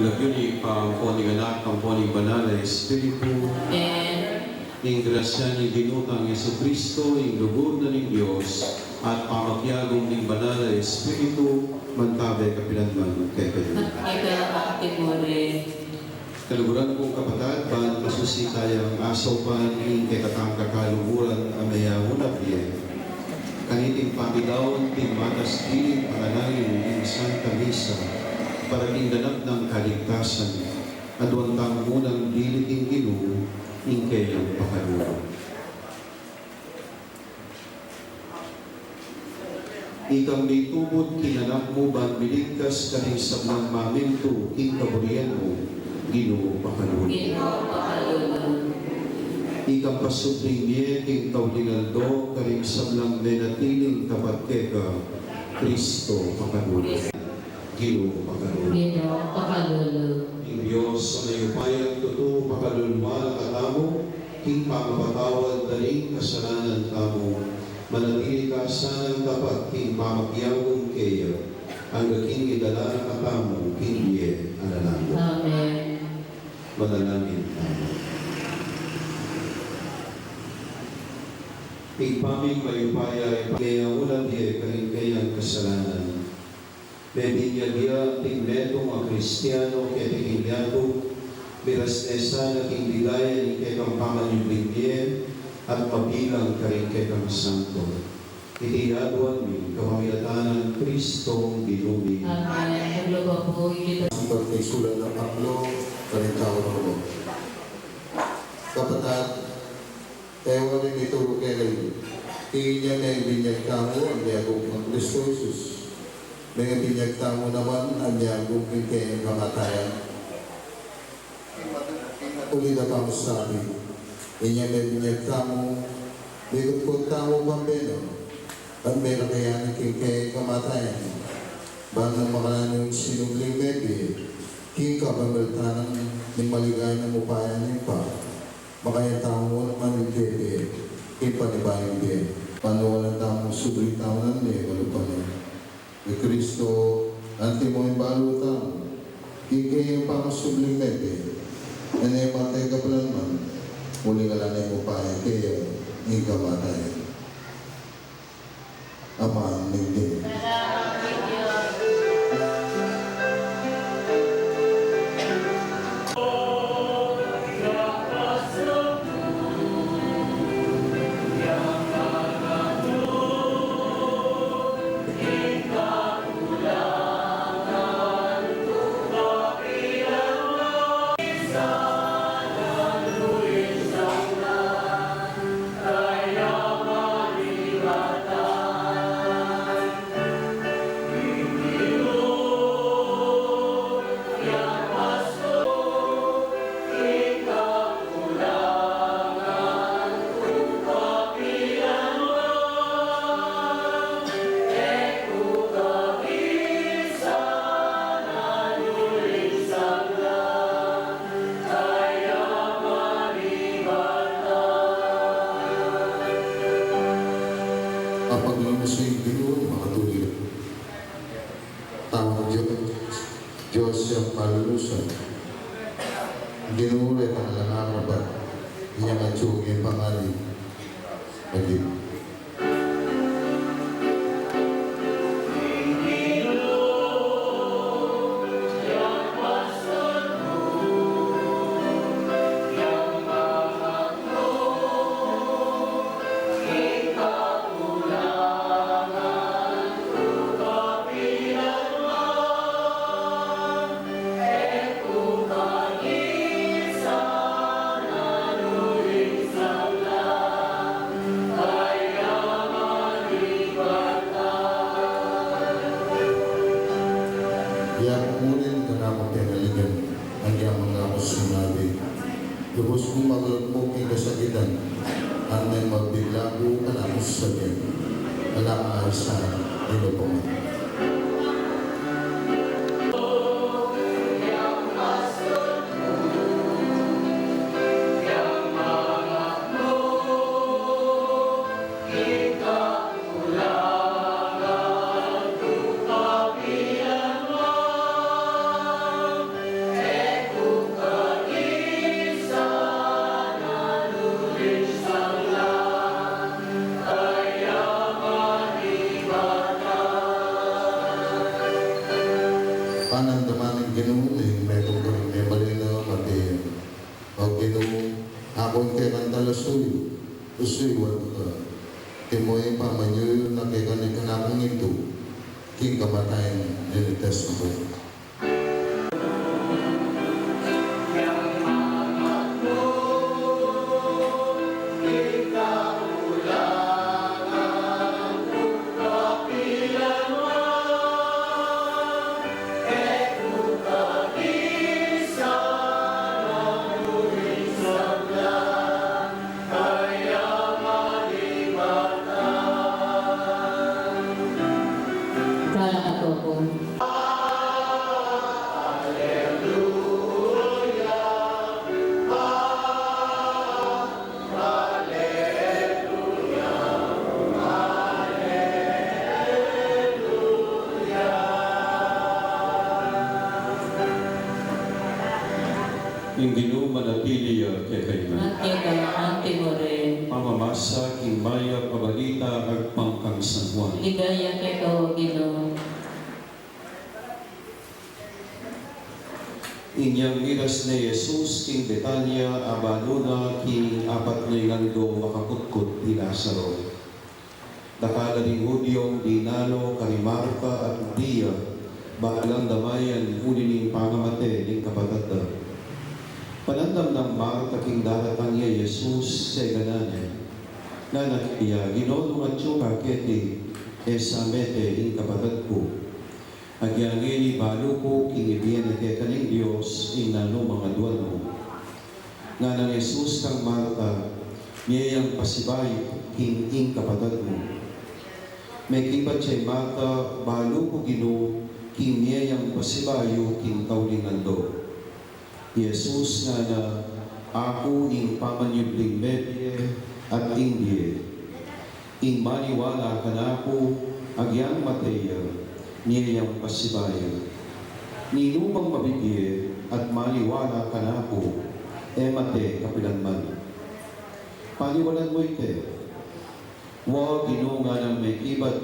Lagyo ni pangponing anak, pangponing banal na Espiritu, ning grasya ni ginutang Yesu Kristo, ing lubod na ning Diyos, at pamakyagong ning banal na Espiritu, mantabe kapilanman kay kayo. Kaluguran kong kapatid, ban masusita yung asaw pa ning kay katang kakaluguran amaya unab diye. Kaniting pamilawon, ting matas diling panalangin ing Santa Misa, para ginganap ng kaligtasan, at wantang munang diliting Ginoo, ingkayang pakaluro. Ikang ditubod kinanak mo ban miligkas kaning sablang maminto king kaburian mo, Ginoo pakaluro. Ikang pasubling niya king kaulinaldo kaning sablang menatiling kapatkeka, Kristo pakaluro. Ginoo pakaluro. Ing Diyos na ipayag totoo pakalulwa katamo, king pamapatawad daling kasalanan kamo, manatili ka sanang dapat king pamakyawong kaya, ang king idala katamo, king diye analanggo. Amen. Manalangin tayo. Ipaming mayupaya, kaya ulan diye karing kayang kasalanan. Medinya dia ting metong ang Kristiyano kaya tikinyato, miras nesa na king ligaya ni kekang pamanyubling diye, at mabilang karing kekang santo. Itiyaduan mi, kamamilatanan Kristong Ginumi. Amen. Paglupa po, ito. Ang pagkaisula ng aklo, kalitaw ng ulo. Kapatid, ewan rin ito kailan. Inya na ibinyag kamo ang diagong ng Kristo Jesus. May ibinyag kamo naman ang diagong kaya kamatayan. Uli na kamo sa amin. Inya na ibinyag kamo, bigot po kamo pambeno. At may nakayanin kaya kamatayan. Bangang makalanong sinubling mebi, king kapamaltanan ng maligay na mupayan niya pa. Makayatang mo naman yung bebe, ipanibayang bebe. Paano walang tamong subli tao ng niya, malupan niya. Ni Kristo, anti mo yung balutang, ikay yung pangasubling mebi. Yan ay matay ka pala naman, muli ka lang na yung mupayan, kaya hindi ka matayan. Ama, hindi. Kapag lumusay Ginoo, makatuloy. Tama Diyos siyang kalulusan. Ginoo ay panalangarabat. Iyang atsugin pangalit. Pagib. Yakunin ka na pinaligan ang iyang mga sinabi. Lubos kong magalot mo kay kasakitan ang may magbiglago ka na sa sabihin. Alam ay sa inupungan. Panandaman ng Ginoo ay may tungkol may malinaw matiyan. O Ginoo, akong kay Mantalasoy, usoy wad ka. Timoy pamanyoy na kay kanikanakong ito, king kamatayan nilites ako. Ing Ginoo manatiliya kay kayman. At kaya mo rin. Pamamasa king maya pabalita ag pangkang San Juan. Ligaya kay kao, Ginoo. Inyang miras ni Jesus king Betania abanuna king apat na ingando makakutkot ni Lazaro. Dakala ni Hudyong dinalo kay Marta at Maria bahalang damayan uli ning pangamate ning kapatad. Panandam ng Marta king daratang niya Jesus sa ganane. Nanak iya ginodong at tsuka keti esamete ing kapatad ko. Agyangin ni balo ko king ibiyan kay kaning Diyos ing nano mga duwan mo. Nga ng Jesus kang Marta, niyayang pasibay king ing kapatad mo. May kipat siya Marta, balo ko Ginoo king niyayang pasibayo king kaulingando. Jesus nga na ako ing pamanyubling medye at indie. Ing maniwala ka na ako agyang mateya niyayang pasibayo. Ninumang mabigye at maniwala ka na ako, mate kapilanman. Paniwalan mo ite. Wa Ginoo nga ng may ibat,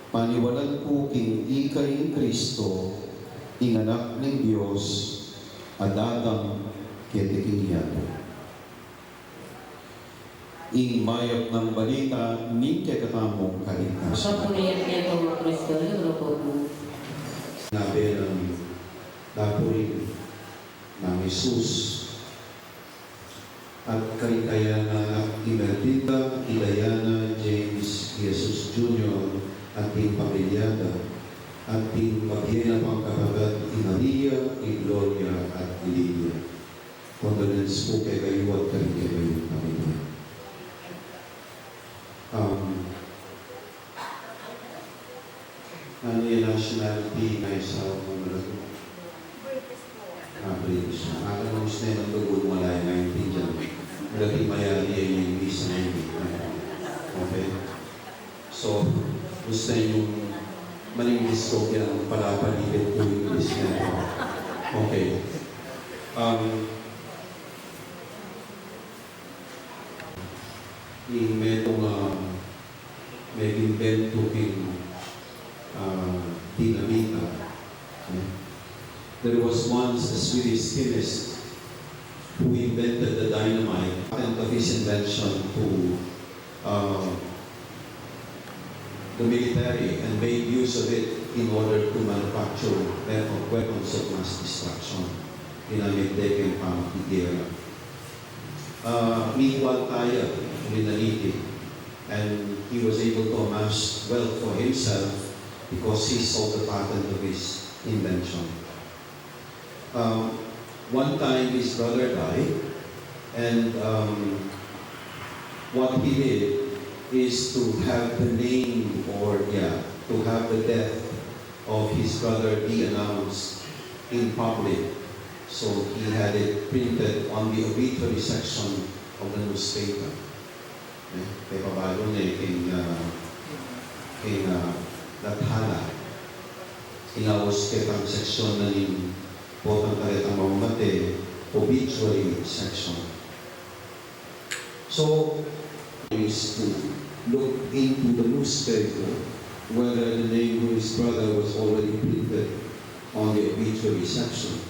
paniwalan ko king ikay Kristo, ing anak ng Diyos, adatang ketiking yato. Ing mayap ng balita, ni katamong kaligtasan. Kapuriyan kay kao, Kristo, libro po mo. Nabi ng dapurin ng Jesus at karikaya na Imelda, Ilayana, James, Jesus Jr. at ting pamilyada at ting magyena pang kapagad ni Maria, ni Gloria at ni Lydia. Condolence po kay kayo at kayo pamilya. Ano yung nationality na isa o malago? British na. Alam mo gusto na yung tugod mo lang yung 19 dyan. Malaki mayari yung visa na yun. Okay? So, gusto yung malingis ko yung palapalibit ko yung list na. Okay. Yung may invento king dinamita. Okay? There was once a Swedish chemist who invented the dynamite, and of his invention to the military and made use of it in order to manufacture weapons of mass destruction. Ginamit din ang pangkigera. Meanwhile, Kaya, Linaliti, and he was able to amass wealth for himself because he sold the patent of his invention. One time his brother died, and what he did is to have the name to have the death of his brother be announced in public. So he had it printed on the obituary section of the newspaper. Kaya pabalo niya king Lathala. Inawas kitang seksyon na ning potang karitang mamate, obituary section. So, is to look into the newspaper whether the name of his brother was already printed on the obituary section.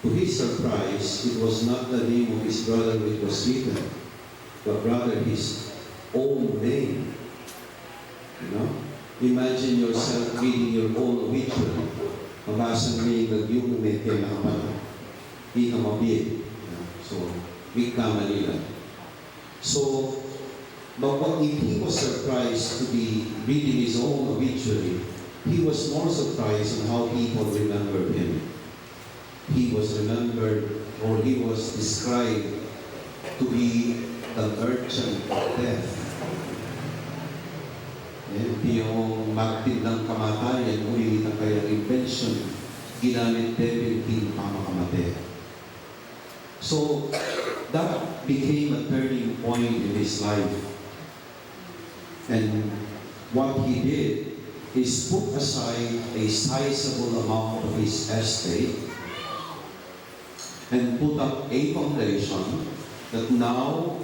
To his surprise, it was not the name of his brother which was written, but rather his own name. You know? Imagine yourself reading your own obituary. Mabasa may yung may kinakaman. Di ka mabiyay. So, weak ka Manila. So, but what if he was surprised to be reading his own obituary, he was more surprised on how people remembered him. He was remembered, or he was described to be the merchant of death. Hindi yung magpid ng kamatayan, ulit ang kayang invention, ginamit din yung pamakamate. So, that became a turning point in his life. And what he did is put aside a sizable amount of his estate and put up a foundation that now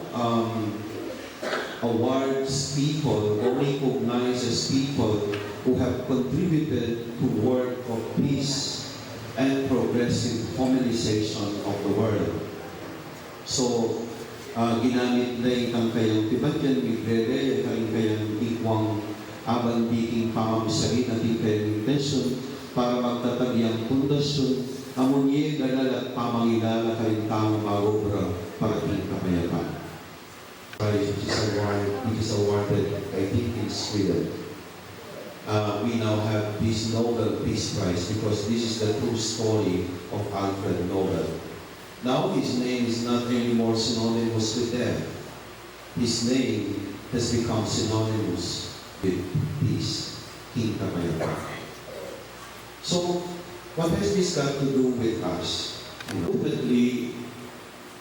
awards people or recognizes people who have contributed to work of peace and progressive humanization of the world. So, ginamit na itang kayang tibadyan, migrere, kayang ikwang aban biking pamamisarin at kayang intention para magtatag yung pundasyon, amunye, galal at pamangilala kayang tamang magobra para tingin kapayapan. Which is awarded, I think, in Sweden. We now have this Nobel Peace Prize because this is the true story of Alfred Nobel. Now his name is not anymore synonymous with death. His name has become synonymous with peace, King Kapayapaan. So, what has this got to do with us? Ultimately,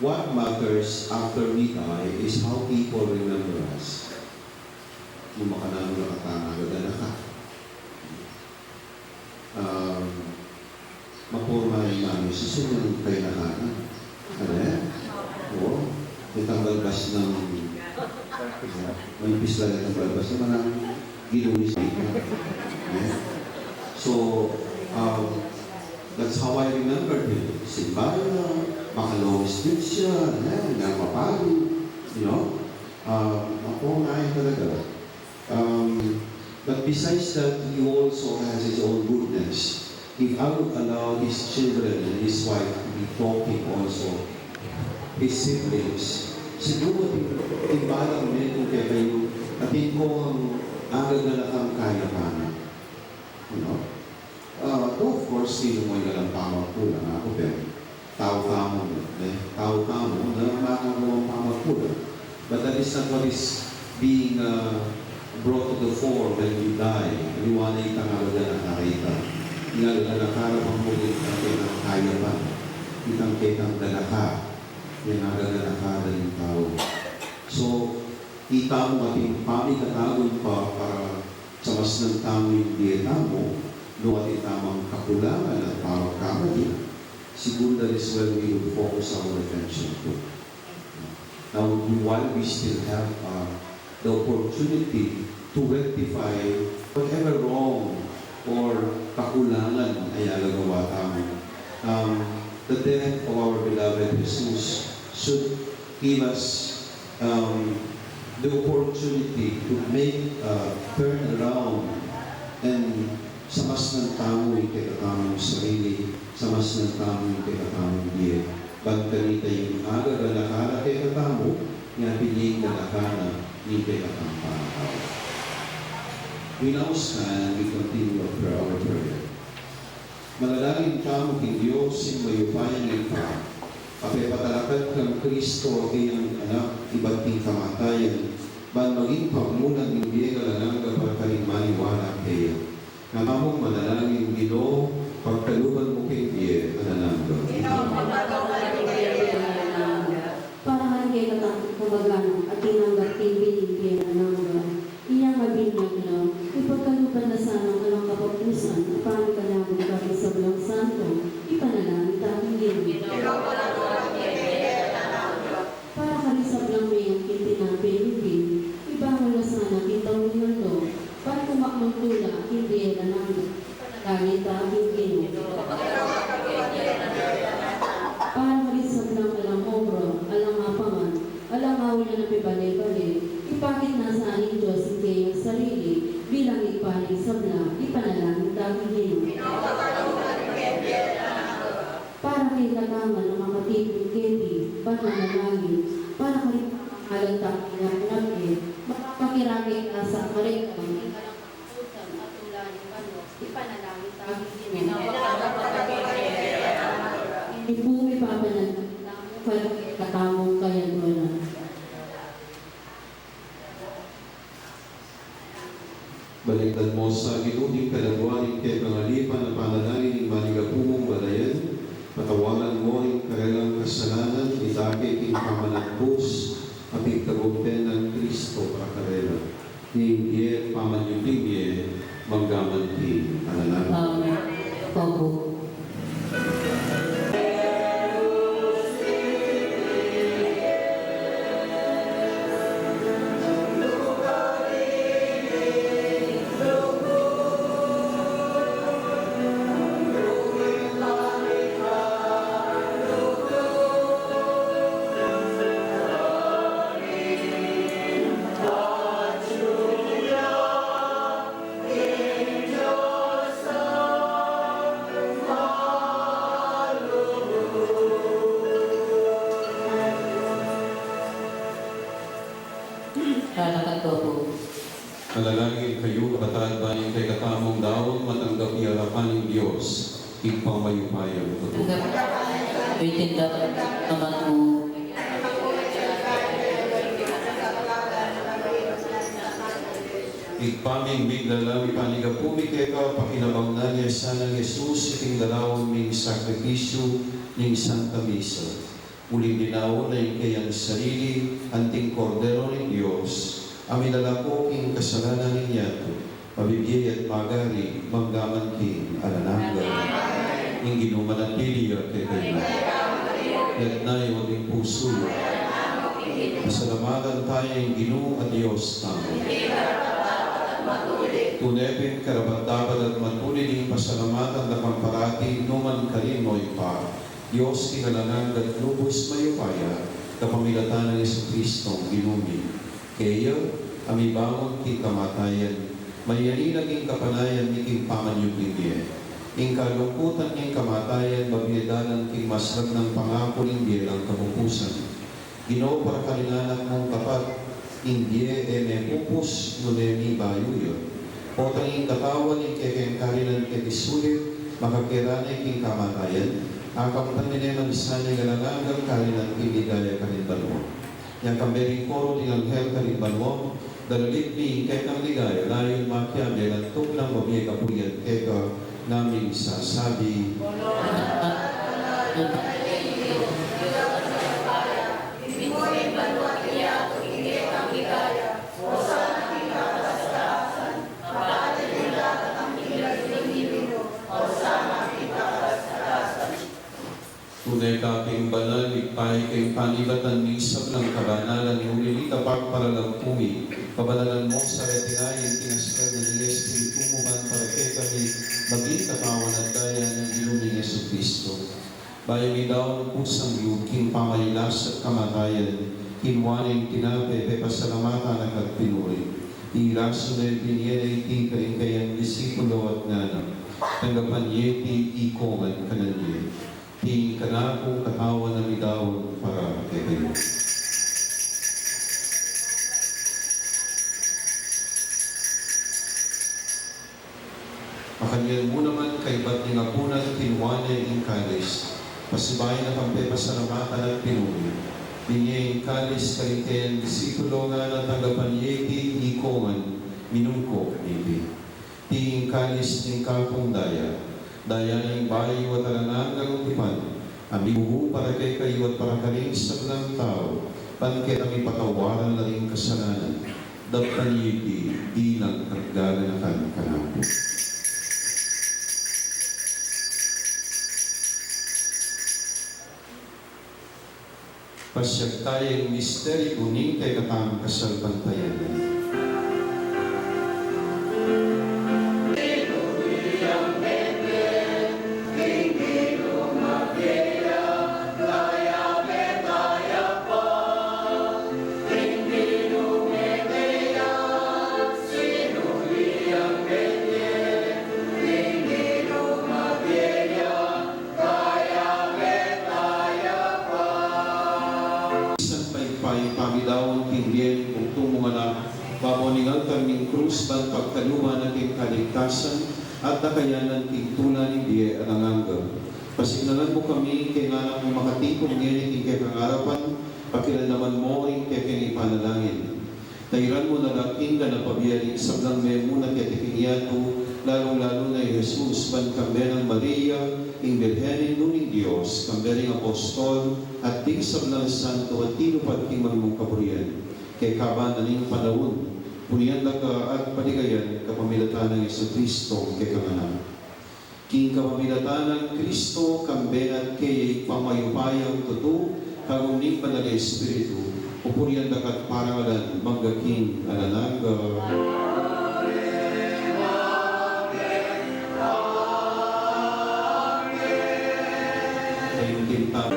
what matters after we die is how people remember us. Kung makanano na katanaga na ka. Mapurmahin namin susunod kayo na kanan. Ano yan? Oo. Itang balbas ng manipis lang itang balbas na marami ginulis dito. So, that's how I remember him. Simbaya, makalawis din siya, napapalo, you know. Ako nga talaga. But besides that, he also has his own goodness. If I would allow his children and his wife to be talking also, his siblings, siguro timbalang meron kaya kayo, atin ko ang agad na lang kaya paano. You know? Of course, sino mo yung nalang pamagpulan ako, pero tao-tamo na makakawang pamagpulan. But that is not what is being brought to the fore when you die. Aliwanay ka nga na nakakita. Nga na nakarapang mo yung ng kaya pa. Itang kitang dalaka. Yung nga na nakada yung tao. So, kita mo ating pamikatagon pa para sa mas ng tamo yung dieta mo, no ating tamang kakulangan at parang kamali, siguro that is where we would focus our attention to. Now, while we still have the opportunity to rectify whatever wrong or kakulangan ay alagawa tamo, the death of our beloved Jesus should give us the opportunity to make turn around and sa mas ng tamo yung kikatamong sarili, sa mas ng tamo yung kikatamong diet. Bagkanita yung aga na nakala kikatamo, nga piling na nakala yung kikatamong panakaw. We now stand, we continue our prayer. Manalangin tamo king Diyos, yung mayupayan ng tao. Papatalakad kang Kristo, kayang anak, iba't ting kamatayan, ban maging pagmunan ng biyega lalangga para kaling maniwala kaya. Namamong manalangin Ginoo, pagkaluban mo kay Diye, manalangga. Para kay katang kumagano at tinanggap tingbin nanangga. Iyang mabinyag na, ipagkaluban na sana ang kapapusan, paano ka lang kami sa Bulang Santo, ipanalangin tayong Ginoo. Para kami sa Bulang Mayang kintinapin, ibawal na sana kitang nito, para kumakmang tula, hindi na namin, panalangin tayong Ginoo. Para kami sa Bulang alang obro, alang mapangan, alang awin na napibalay-balay, ipakit na sa aning Diyos ang kayong sarili, bilang ipanig sa Bulang, ipanalangin tayong Ginoo. Para kay kataman ng mga tipong kedi, pananalangin, para kay halata ng nagin, makapakirami ka sa karekang, ikalang at tulan ng manos, ipanalangin tayong Ginoo. Hindi po may papanalangin kay katamong kayanunan. Baligtad mo sa ginuting kalagwanin kay pangalipan ang panalangin ng manigapumong balayan. Patawalan mo ang kailang kasalanan, itake king pamanagpos, at ikagumpen ng Kristo para karela. Hingye, pamanyutingye, manggaman ki, panalangin. Amen. Opo. Manalangin kayo, kabataan baning kay katamong daon, matanggap iyarapan ng Diyos, ipangmayupayan ko. Itindak naman mo. Ipaming biglalami panigapumi kaya pakinabang na niya sana Jesus, iting dalawang ming sakripisyo ng Santa Misa. Muling dinawon na yung kayang sarili, anting kordero ng Diyos, amin lalako king kasalanan ninyato, pabibiyay at magari, manggaman king alanangga. Yung ginumanatili at kay kayo. At na yung ating puso. Pasalamatan tayo yung Ginoo at Diyos namin. Tunepin karapat-dapat at matuli ng pasalamatan na pamparati numan kalimoy pa. Diyos kinalangan at lubos mayupaya kapamilatan ng Jesucristo ginumi. Kaya, amibangon king kamatayan, mayani naging kapanayan ni king pamanyog lingye. Ing kalungkutan king kamatayan, mabiyadanan king masrag ng pangako lingye ng kapupusan. Ginoo para kalinanak mong kapat, indie eme pupus nunemi bayuyo. O tanging katawan ng kekengkarinan kekisulit, makakiranay king kamatayan, akam panineman sanay galangagang karinan kindigaya kaninbalmo. Yang kambering koro ng anghel kaninbalmo, dalalit ni kekang ligaya, layon makya belantok ng mabiyay kapuyan keka naming sasabi. Tunay kaping banal, ipay kay panibatan misap ng kabanalan, ulilita pagparalampumi, pabalalan mo sa retinayan, tinasag ng Espiritu mo man para kay kami maging katawan at daya ng iluming Jesucristo. Bayan daw ng pusang yuking pamalilas at kamatayan, kinwaning tinape, pasalamatan at pinuri. Iraso na yung piniyay iti kayang disipulo at nanam, tanggapan yeti ikoman kananye. Ting kanakong katawan na midawon para kay kayo. Makanyan mo naman kay ba't ningapunan tinwane ng kalis, pasibay na kampe pasalamatan at pinuli. Binyay kalis kalikayang disipulo nga na tagapan yeti ikoman minungko nibi. Ting kalis ng kapong daya, daya ng bayo at alanang galutipan, amibuhu para kay kayo at para kaling sa ng tao, pankit ang ipatawaran na rin kasalanan, dapat yiti, di lang kagalanakan kanapo. Pasyag tayong misteri kuning kay katang kasalpantayan. Mamoningan kaming krus bang pagkaluma natin kaligtasan at nakayanan tigtula ni Diye at angangga. Pasignalan mo kami kay nga mo makatipong ngayon kay kangarapan, pakilalaman mo rin kay ipanalangin. Nairan mo na laking ka na pabiyaling sablang may muna kay tikinyato, lalong-lalo na Jesus, ban kambe ng Maria, ing Birhenin nuning Diyos, kambe ring Apostol, at ting sablang Santo at tinupat king mong kapuriyan. Kay kaban na ning panahon, punian na ka at panigayan kapamilatan ng Jesucristo kay kanganan. King kapamilatan ng Kristo, kambenat kay pamayupayang tuto, kaguning banal Espiritu, upunian na kat parangalan, manggaking alananga. Kayong tintang.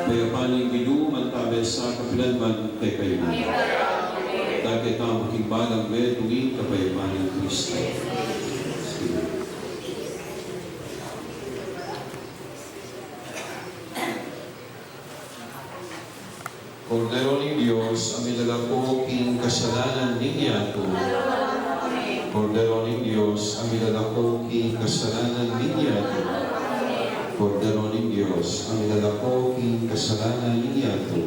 Payapaning Ginoo, mantabel sa kapilanman kay kayo na. Dagay ka making balang medungin kapayapaning Kristo. Sige. Kordero ni Diyos, ang ilalako king kasalanan ninyato. Kordero ni Diyos, ang ilalako king kasalanan ninyato. Kordero ni Diyos, ang ilalako king kasalanan ninyato.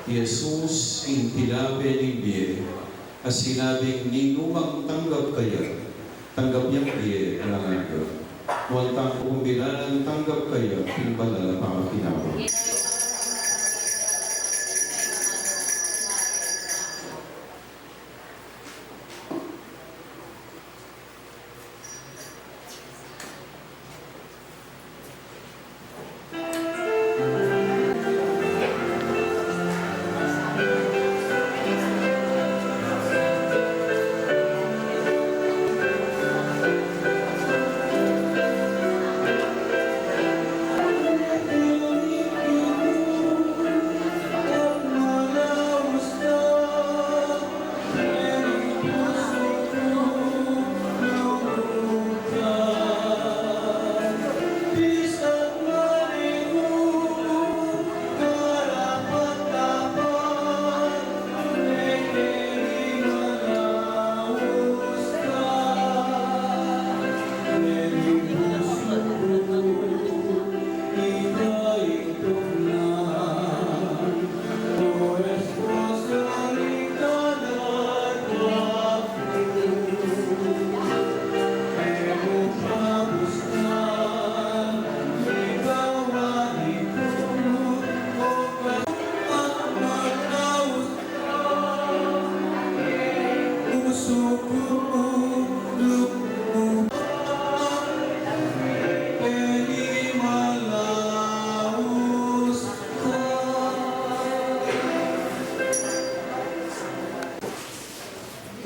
Jesus, intinabe ni Biye, as sinabing ninumang tanggap kaya, tanggap niyang Biye ang nangaga. Wantang kumbilanan tanggap kaya, pinbalala pangakinawa.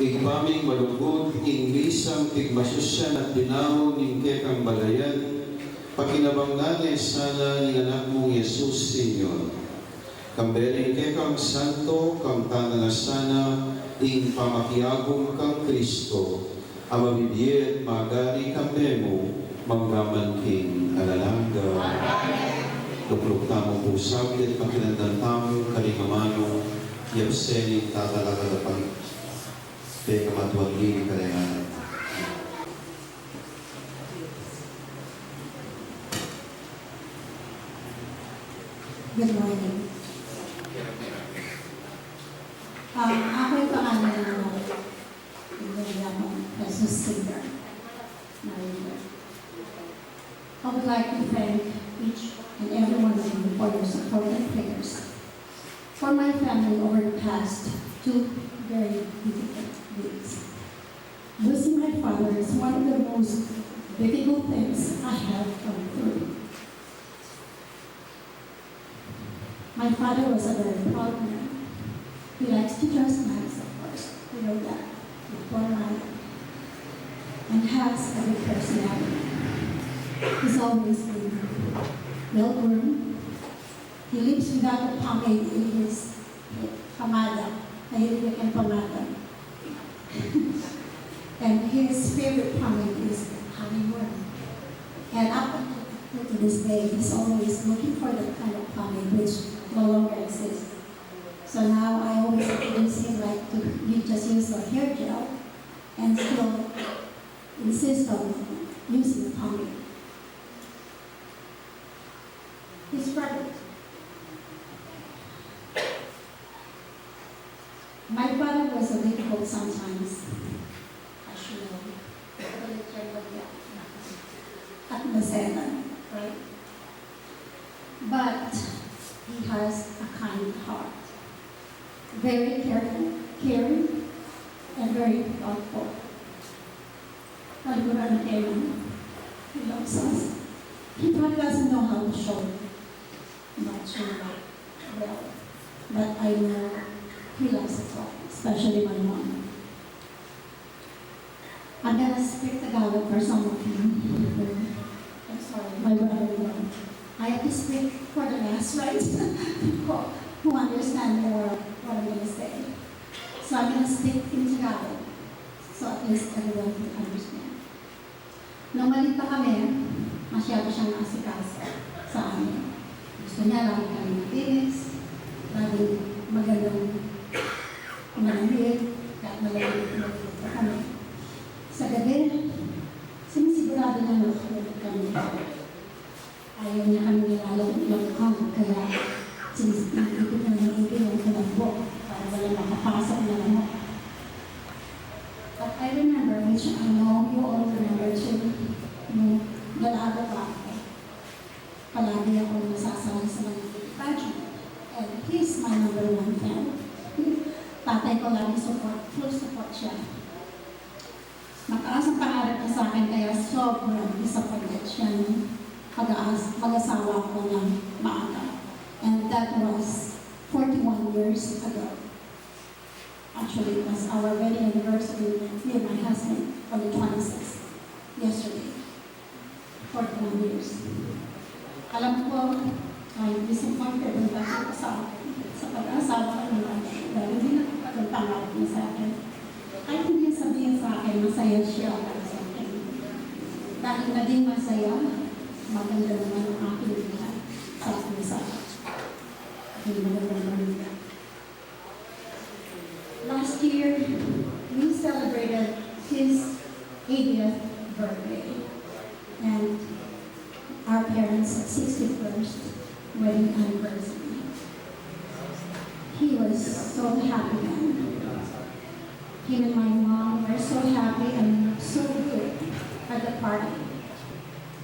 Igpaming malugod, inglisang tigmasusyan at dinawon ng kekang balayan, pakinabangnan sana ni anak mong Jesus Senyor. Kambeling kekang santo, kang tananasana, ing pamakiagong kang Kristo, ang mabibiyet magari kambemo, manggaman king alalangga. Tuklog tamo po sabit, pakinandan tamo, kalingamano, yapsening tatalagalapan. Kaya kamatuan gini kalayangan. Good morning. Ako'y pangalan ng William Jesus Singer. I would like to thank each and every one of you for your support and prayers for my family over the past 2 very difficult weeks. Losing my father is one of the most difficult things I have gone through. My father was a very proud man. He likes to dress nice, of course. We know that. Before life. And has a good personality. He's always been well-groomed. He lives without a pomade in his pamada. Mahilig ang pamada. And his favorite pomade is honeyworm. And up to this day, he's always looking for that kind of pomade which no longer exists. So now I always introduce him like to just use a hair gel and still insist on using pomade. He's perfect. My father was a difficult sometimes, as you know, at Maselan, right? But he has a kind heart, very careful, caring, and very thoughtful. Maliguran Evan, he loves us. He probably doesn't know how to show much well, but I know he loves us all, especially my mom. I'm gonna speak Tagalog for some of you. I'm sorry, my brother-in-law. I have to speak for the last rights who understand more what I'm gonna say. So I'm gonna speak in Tagalog, so at least everyone can understand. Nung maliit pa kami, masyado siyang nasikaso sa amin. Gusto niya lagi kami makinis, lagi magandang manamit, kahit malamit pa kami. Sa gabi, sinisigurado niya na matulog kami. Ayaw niya kami nilalong kaya sinisigurado niya na yung kalambok para wala makapasok na lamok. But I remember, which I know you all remember too, nung dalaga pa ako. Palagi ako nasasali sa mga pageant. And he's my number one fan. Tatay ko lagi full support siya. Mataas ang pangarap niya sa akin, kaya sobrang disappointed siya nung mag-asawa ko ng maaga. And that was 41 years ago. Actually, it was our wedding anniversary with me and my husband on the 26th, yesterday. 41 years. Alam ko, I'm disappointed ng dahil sa pag-asawa ko ng dahil hindi na pangarap niya sa akin. Kahit hindi sabihin sa akin, masaya siya para sa akin. Dahil naging masaya, maganda naman ang aking buhay sa akin sa aking maganda naman. Last year, we celebrated his 80th birthday. And our parents' 61st wedding anniversary. He was so happy then. Him and my mom were so happy and so good at the party.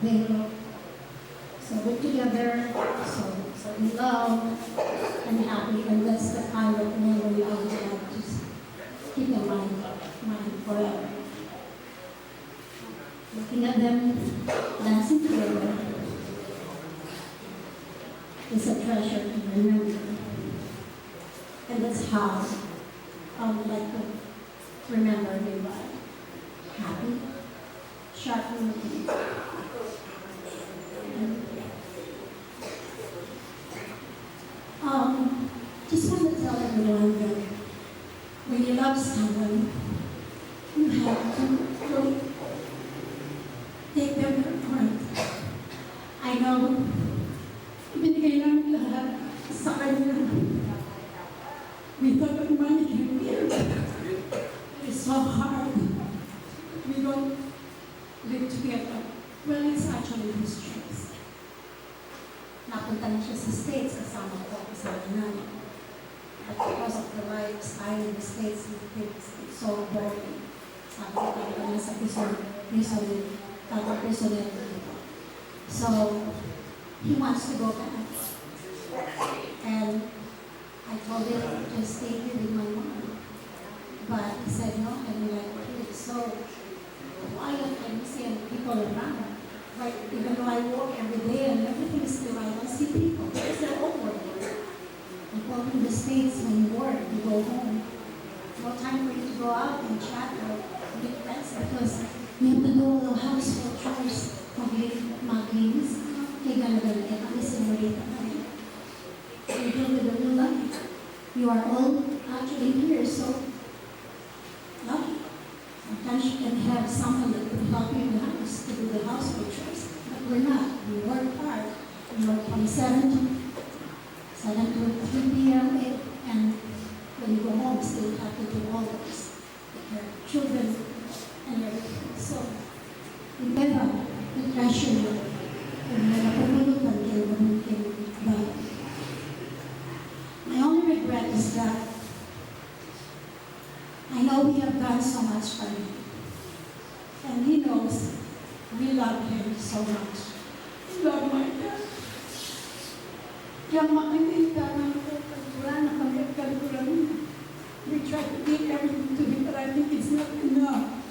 They looked so good together, so in love and happy, and that's the kind of memory I would like to keep in mind forever. Looking at them dancing together is a treasure to remember. And that's how I would like to remember him by happy, sharp looking. Just want to tell everyone that when you love someone, you have to really take them to heart. I know, binigay namin lahat sa kanya. We thought that money can give. It's so hard. We don't live together. Well, it's actually his choice. Napunta na siya sa States, kasama ko, kasama namin. But because of the lifestyle in the States, it's so boring. Sabi ko talaga na sa prison dito. So, he wants to go back. And I told him to stay here with my mom. But he said no, and we're like, it's so quiet and you see people around. Like, even though I walk every day and everything is still, I don't see people. It's their own world. And well, in the States, when you work, you go home. No time for you to go out and chat or meet friends because you have to do all the household chores. Mag-games, kaya gano'n eh, kami sinurita kami. You deal with the real life. You are all actually here, so lucky. Sometimes you can have someone that will help you in the house to do the household chores. But we're not. We work hard. We work from 7 to 3 p.m. and when you go home, still have to do all this. Take care of children and everything. So, remember, the treasure mo, kung napapulutan kayo gamitin ba. My only regret is that I know we have done so much for him. And he knows we love him so much. We love my dad. Kaya makikita ng pagkulan na pagkulan niya. We try to give everything to him, but I think it's not enough.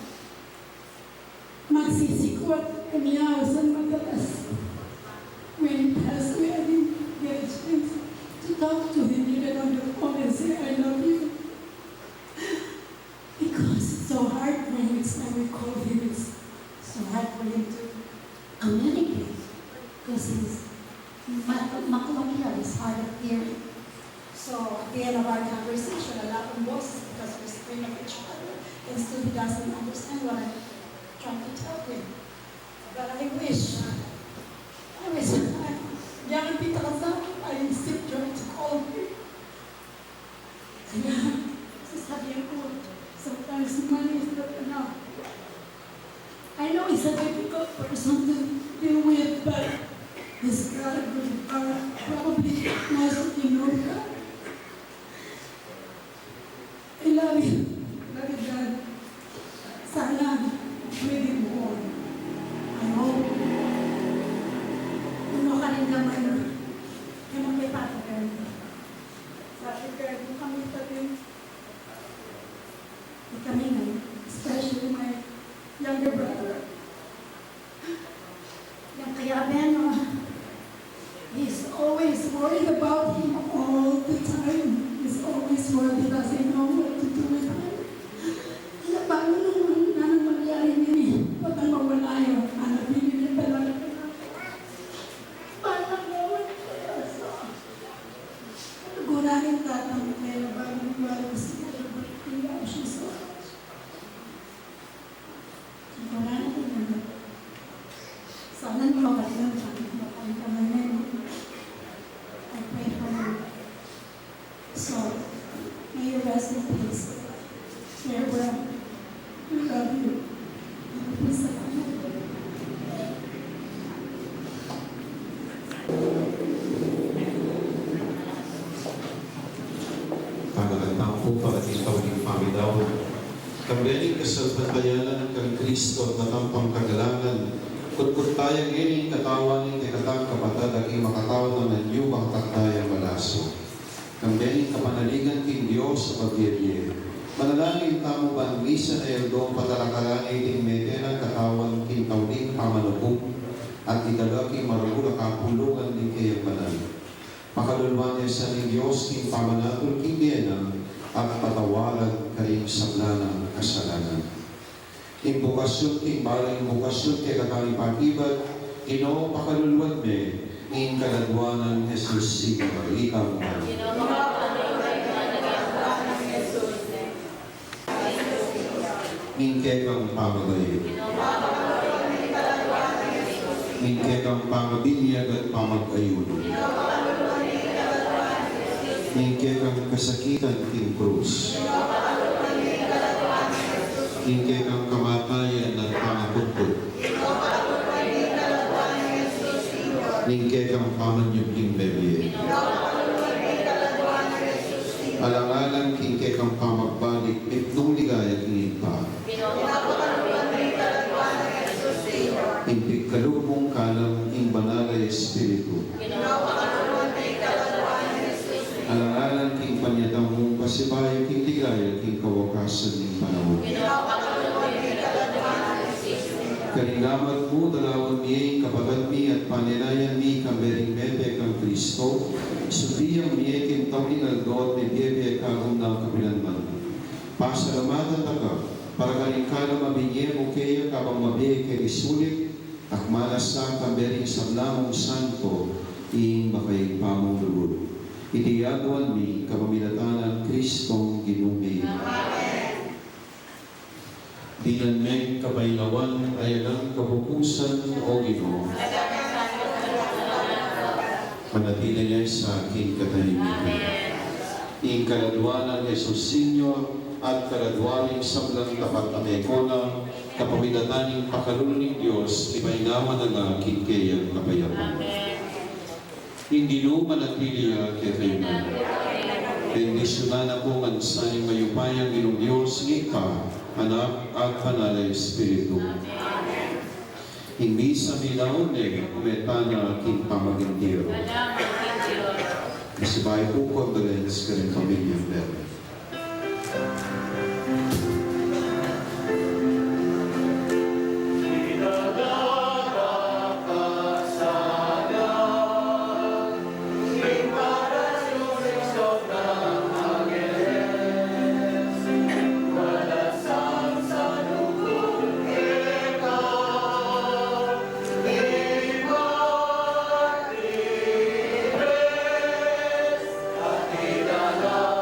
Magsisikwat kami sa madalas. When he passed away, I didn't get a chance to talk to him even on the phone and say, I love you. the end of our conversation, a lot of voices because we're screaming at each other, and still he doesn't understand what I'm trying to tell him. But I wish young Peter I insist you to call me. Sasabihin ko, sometimes money is not enough. I know he's a difficult person to deal with, but he's got a good heart. Probably most of you know that. I love you. Love you, Dad. Sana, really more. I hope. Puno ka rin naman. Yung may patagal. Sabi ka, kung kami tabi. Kami na, especially my younger brother. Yung kaya Beno, he's always worried about him all the time. He's always worried, doesn't know what to do with him. Kaya paano nang mangyari niya? Pag ang mawala yun, anak niya talaga. Paano gawin kaya sa? Gurahin tatang kaya bago bago siya. Kaya siya sa. Gurahin ko na. Sana mawala ng pagkakamanan. I pray for you. So, may you rest in peace. Farewell. We love you. Peace of God. Pagkakatang po para ikaw ng pamidaw. Kambeling kasalpatayanan kang Kristo at natampang kagalangan. Kutkut tayang ining katawan ng katang kapatad ang imakatawan ng nanyo makatakdayang malaso. Kambeling kapanaligan king Diyos sa pagyerye. Manalangin tamo ba ang misa na yaldong patalakalan iting metenang katawan king tauling pamanupong at idalaki maragula kapulungan ng kayang banal. Makalulwan niya sa ng Diyos king pamanatul king dienang at patawaran kayong sablanang kasalanan. Imbukasyon king balay imbukasyon kay kakaling pagibat, Ginoo pakalulwan me, in kaladwanan Jesus Sigmar, ikaw man. Mingke kang pamagayo. Mingke kang pamabinyag at pamag-ayun. Mingke kang kasakitan king krus. Mingke kang kamatayan at pangaputput. Mingke kang pamanyog king bebye. Alangalan kingke kang pamagbalik, itnong ligaya king ipa. Impig kalubong kalam ing banalay espiritu. Alangalan king panyatang mong pasibayo king ligaya king kawakasan ning panahon. Kalinamat mo dalawan mi kapatid mi at paninayan mi kambering bebe kang Kristo. Sufiyang mi king tawingal doon mi bebe kagum na kapilanman. Pasalamatan ka para kalingkala mabinye mo kaya kabang mabiye kay isulit at malasang kambering sablamong santo ing makay pamong lulod. Itiyaguan mi kapamilatanan Kristong ginumi. Dinan men kabaylawan ay alang kabukusan o Ginoo. Manatili niya sa aking katahimikan. Ing kaladwanan Jesus Sinyo at kaladwaning sablang tapat na mekona kapamilataning pakalunin Diyos ipainawa na nga kinkayang kapayapan. Hindi no manatili kaya kayo na. Bendisyonan ako ang saning mayupayang Ginong Diyos ngika, Anak at Banal na Espiritu. Hindi sa milaon umetana king pamagintiro. Masibay po condolence ka rin pamilyang Bebe. Love.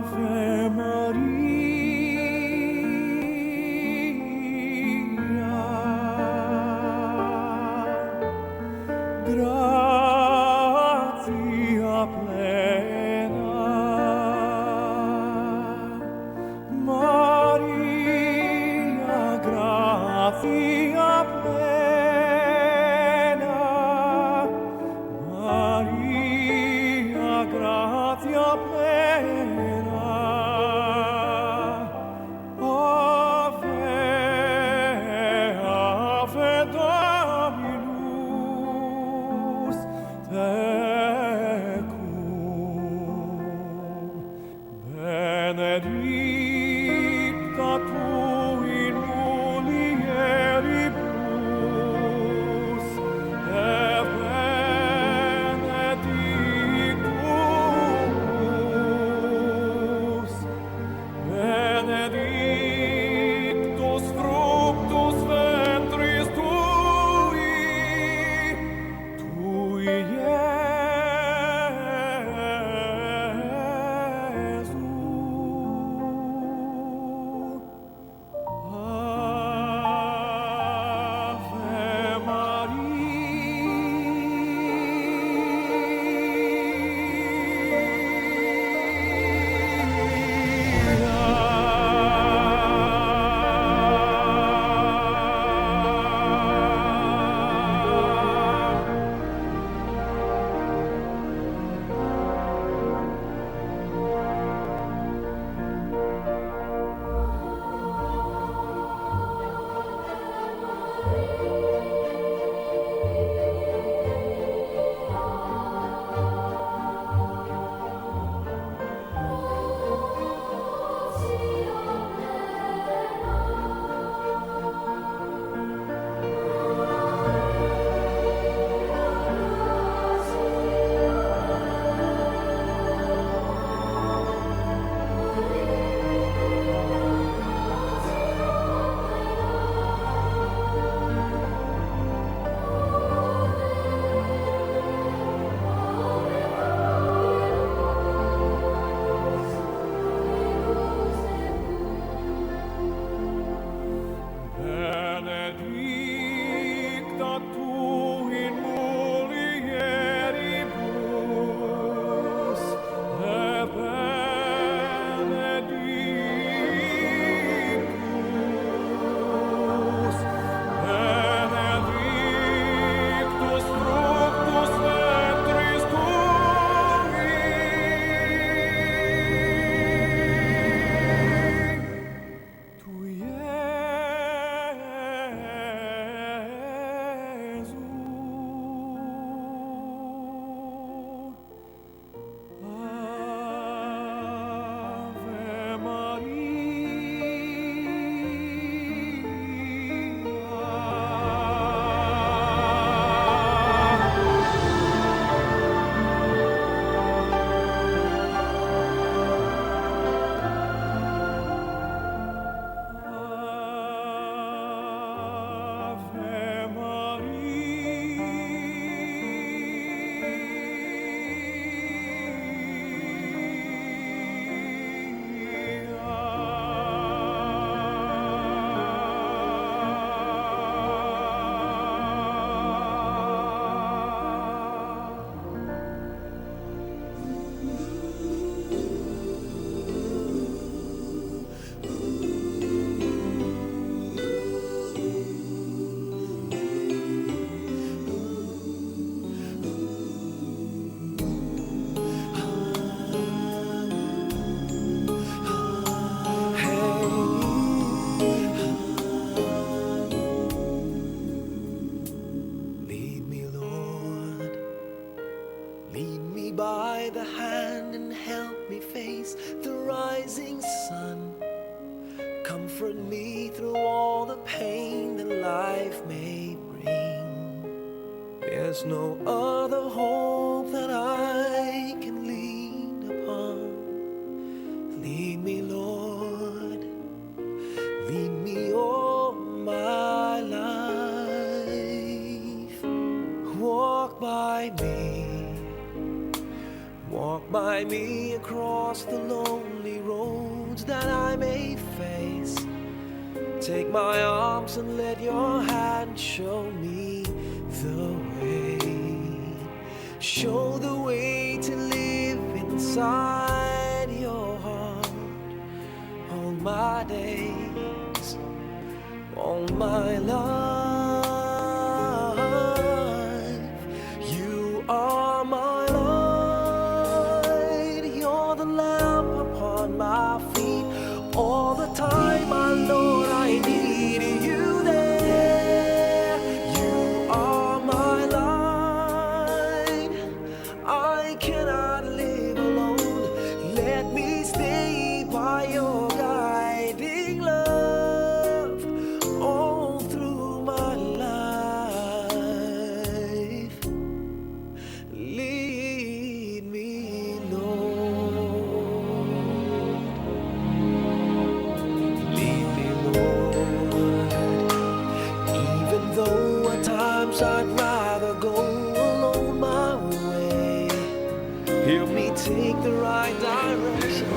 Ave Maria, gratia plena, Maria, gratia plena, Maria, gratia plena, Ave, Ave Dominus tecum, benedicta tu in mulieribus, et benedictus, benedictus fructus ventris tui, Iesus. There's no other hope that I can lean upon. Lead me, Lord, lead me all my life. Walk by me across the lonely roads that I may face. Take my arms and let your hand show me the way. Show the way to live inside your heart all my days, all my life. You are my light, you're the lamp upon my feet. All the time, my Lord, I need you there. You are my light, I cannot live alone. Let me stay by your guiding love all through my life. Lead me, Lord. Lead me, Lord. Even though at times I'd rather go alone my way, help me take the right direction.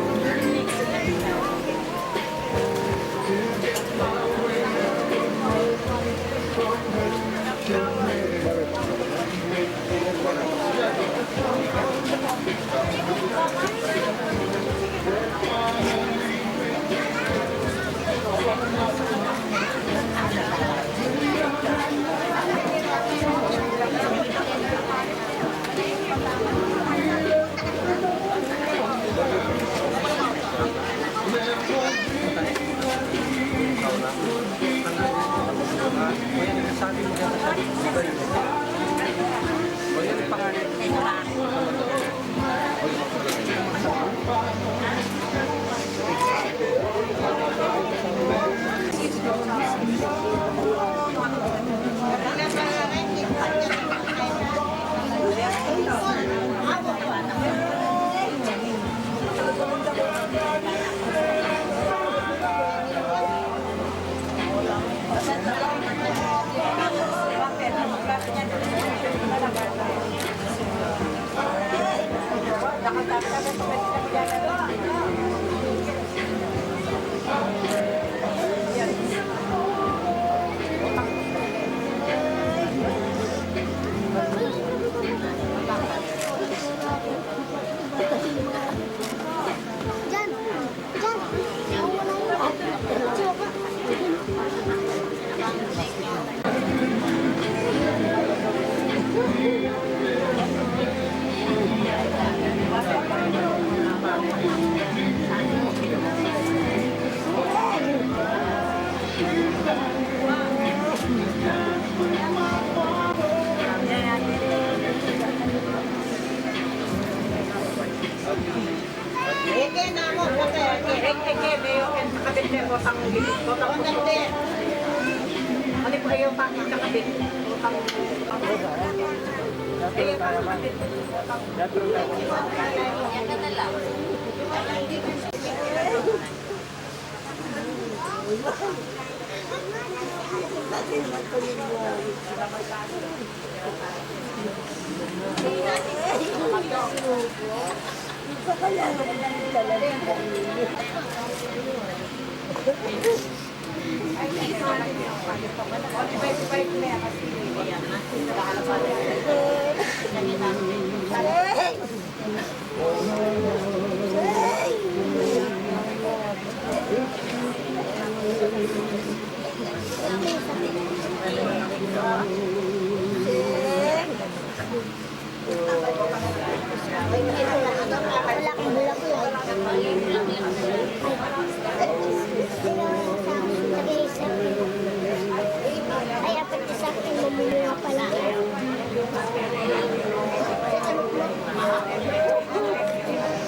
Ay, apat sa akin, mamuli nga pala.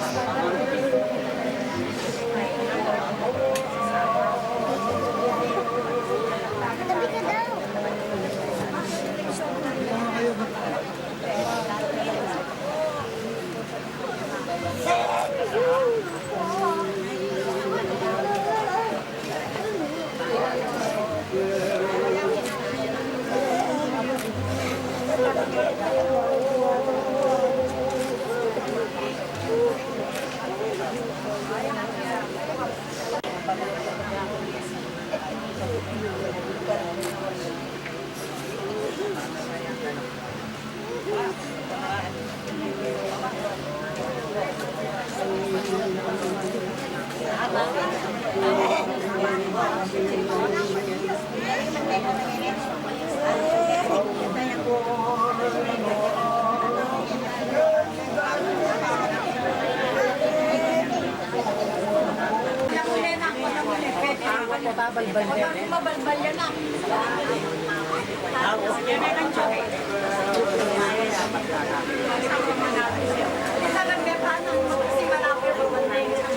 Ano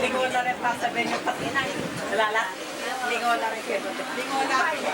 Lingon na rin pa sa venue pati na. Lala. Lingon na rin kayo. Lingon na rin.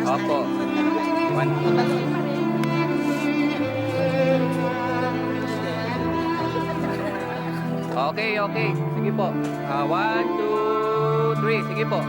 Opo. Okay, okay. Sige po. 1, 2, 3. Sige po.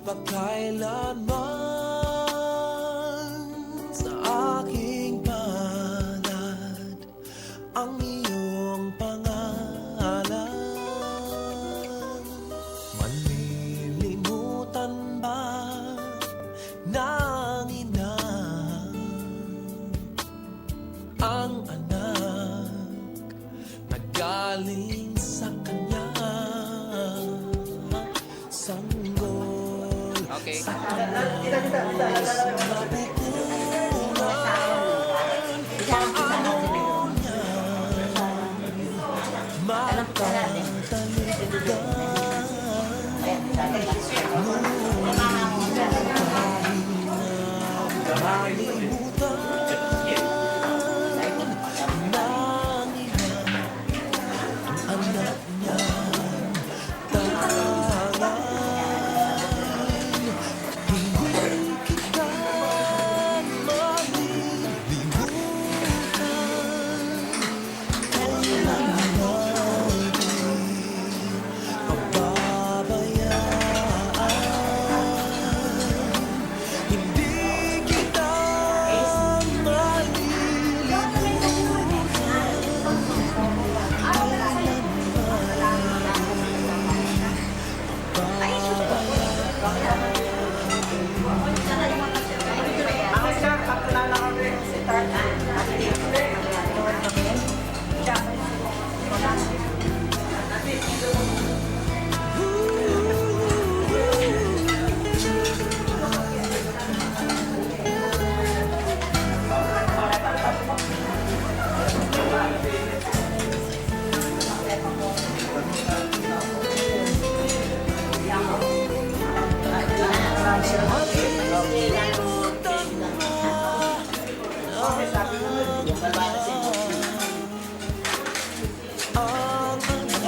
Pagkailanman sa aking palad ang iyong pangalan. ang anak na galing sa kanya. Sanggol Okay. sa kanyang sinapupunan. Paano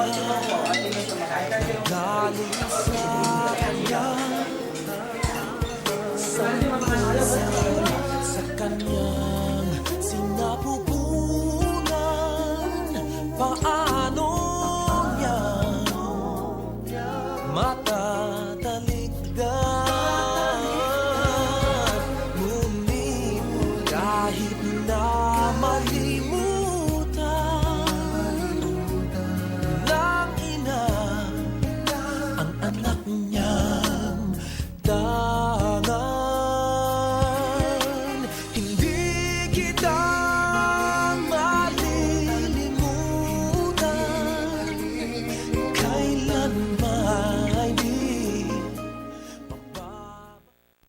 niya galing sa kanya. Sanggol sa kanyang sinapupunan. Paano niya matataligdan? Ngunit kahit